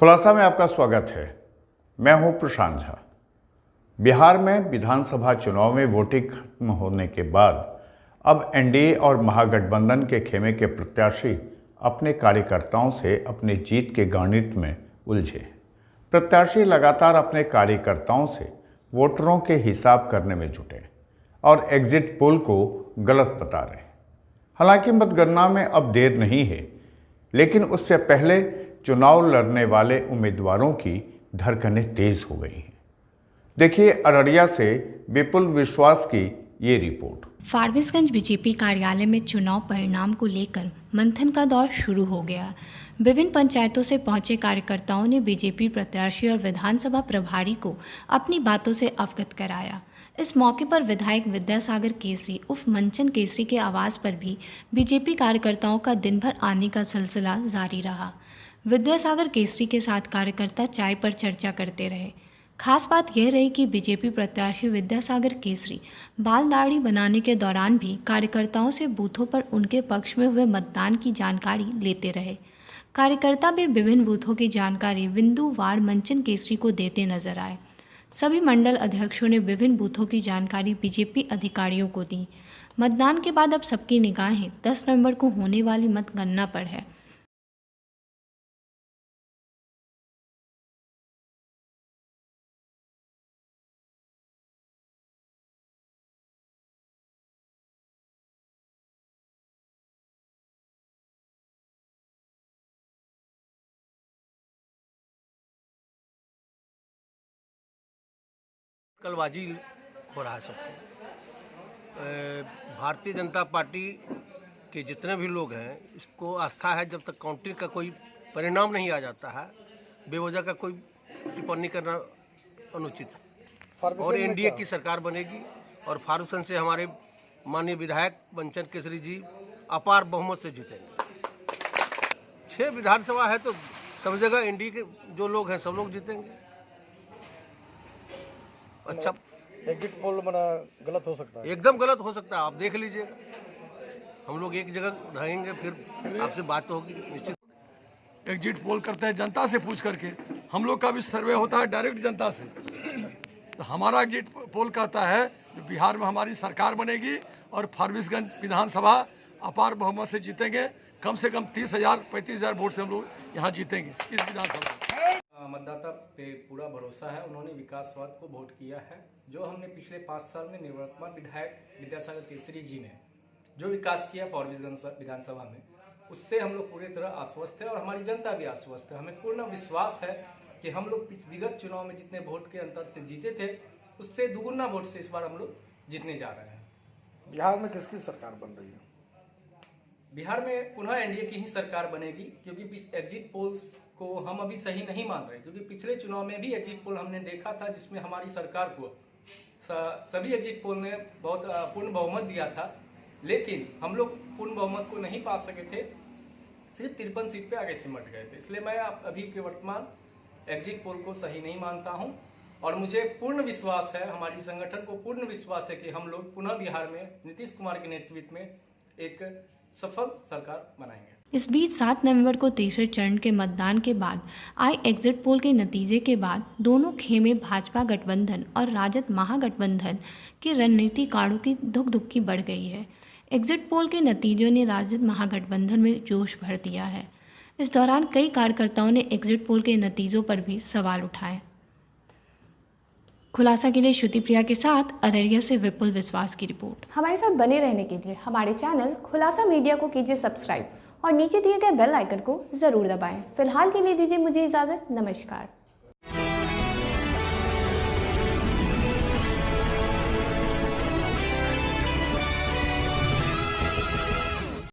खुलासा में आपका स्वागत है। मैं हूं प्रशांत झा। बिहार में विधानसभा चुनाव में वोटिंग खत्म होने के बाद अब एनडीए और महागठबंधन के खेमे के प्रत्याशी अपने कार्यकर्ताओं से अपनी जीत के गणित में उलझे। प्रत्याशी लगातार अपने कार्यकर्ताओं से वोटरों के हिसाब करने में जुटे और एग्जिट पोल को गलत बता रहे। हालांकि मतगणना में अब देर नहीं है, लेकिन उससे पहले चुनाव लड़ने वाले उम्मीदवारों की धड़कनें तेज हो गई हैं। देखिए अररिया से विपुल विश्वास की ये रिपोर्ट। फारबिसगंज बीजेपी कार्यालय में चुनाव परिणाम को लेकर मंथन का दौर शुरू हो गया। विभिन्न पंचायतों से पहुंचे कार्यकर्ताओं ने बीजेपी प्रत्याशी और विधानसभा प्रभारी को अपनी बातों से अवगत कराया। इस मौके पर विधायक विद्यासागर केसरी उर्फ मंचन केसरी के आवास पर भी बीजेपी कार्यकर्ताओं का दिन भर आने का सिलसिला जारी रहा। विद्यासागर केसरी के साथ कार्यकर्ता चाय पर चर्चा करते रहे। खास बात यह रही कि बीजेपी प्रत्याशी विद्यासागर केसरी बाल दाढ़ी बनाने के दौरान भी कार्यकर्ताओं से बूथों पर उनके पक्ष में हुए मतदान की जानकारी लेते रहे। कार्यकर्ता भी विभिन्न बूथों की जानकारी बिंदुवार मंचन केसरी को देते नजर आए। सभी मंडल अध्यक्षों ने विभिन्न बूथों की जानकारी बीजेपी अधिकारियों को दी। मतदान के बाद अब सबकी निगाहें 10 नवंबर को होने वाली मतगणना पर है। कलबाजी हो रहा है सबको। भारतीय जनता पार्टी के जितने भी लोग हैं, इसको आस्था है जब तक काउंटिंग का कोई परिणाम नहीं आ जाता है, बेवजह का कोई टिप्पणी करना अनुचित है। और एनडीए की सरकार बनेगी और फारबिसगंज से हमारे माननीय विधायक मंचन केसरी जी अपार बहुमत से जीतेंगे। 6 विधानसभा है तो सब जगह एनडीए के जो लोग हैं सब लोग जीतेंगे। अच्छा, एग्जिट पोल बना गलत हो सकता है, एकदम गलत हो सकता है। आप देख लीजिएगा, हम लोग एक जगह रहेंगे, फिर आपसे बात होगी निश्चित। एग्जिट पोल करते हैं जनता से पूछ करके। हम लोग का भी सर्वे होता है डायरेक्ट जनता से। तो हमारा एग्जिट पोल कहता है बिहार में हमारी सरकार बनेगी और फारबिसगंज विधानसभा अपार बहुमत से जीतेंगे। कम से कम 30,000-35,000 वोट से हम लोग यहाँ जीतेंगे इस विधानसभा। मतदाता पे पूरा भरोसा है। उन्होंने विकासवाद को वोट किया है। जो हमने पिछले 5 साल में निवर्तमान विधायक विद्यासागर केसरी जी ने जो विकास किया फारबिसगंज विधानसभा में, उससे हम लोग पूरी तरह आश्वस्त है और हमारी जनता भी आश्वस्त है। हमें पूर्ण विश्वास है कि हम लोग विगत चुनाव में जितने वोट के अंतर से जीते थे, उससे दुगुना वोट से इस बार हम लोग जीतने जा रहे हैं। बिहार में किसकी सरकार बन रही है? बिहार में पुनः एनडीए की ही सरकार बनेगी, क्योंकि एग्जिट पोल्स को हम अभी सही नहीं मान रहे, क्योंकि पिछले चुनाव में भी एग्जिट पोल हमने देखा था जिसमें हमारी सरकार को सभी एग्जिट पोल ने बहुत पूर्ण बहुमत दिया था, लेकिन हम लोग पूर्ण बहुमत को नहीं पा सके थे, सिर्फ 53 सीट पे आगे सिमट गए थे। इसलिए मैं अभी के वर्तमान एग्जिट पोल को सही नहीं मानता हूं और मुझे पूर्ण विश्वास है, हमारी संगठन को पूर्ण विश्वास है कि हम लोग पुनः बिहार में नीतीश कुमार के नेतृत्व में एक सफल सरकार बनाएंगे। इस बीच 7 नवंबर को तीसरे चरण के मतदान के बाद आए एग्जिट पोल के नतीजे के बाद दोनों खेमे भाजपा गठबंधन और राजद महागठबंधन के रणनीतिकारों की धुक-धुकी बढ़ गई है। एग्जिट पोल के नतीजों ने राजद महागठबंधन में जोश भर दिया है। इस दौरान कई कार्यकर्ताओं ने एग्जिट पोल के नतीजों पर भी सवाल उठाए। खुलासा के लिए श्रुति प्रिया के साथ अररिया से विपुल विश्वास की रिपोर्ट। हमारे साथ बने रहने के लिए हमारे चैनल खुलासा मीडिया को कीजिए सब्सक्राइब और नीचे दिए गए बेल आइकन को जरूर दबाएं। फिलहाल के लिए दीजिए मुझे इजाजत। नमस्कार।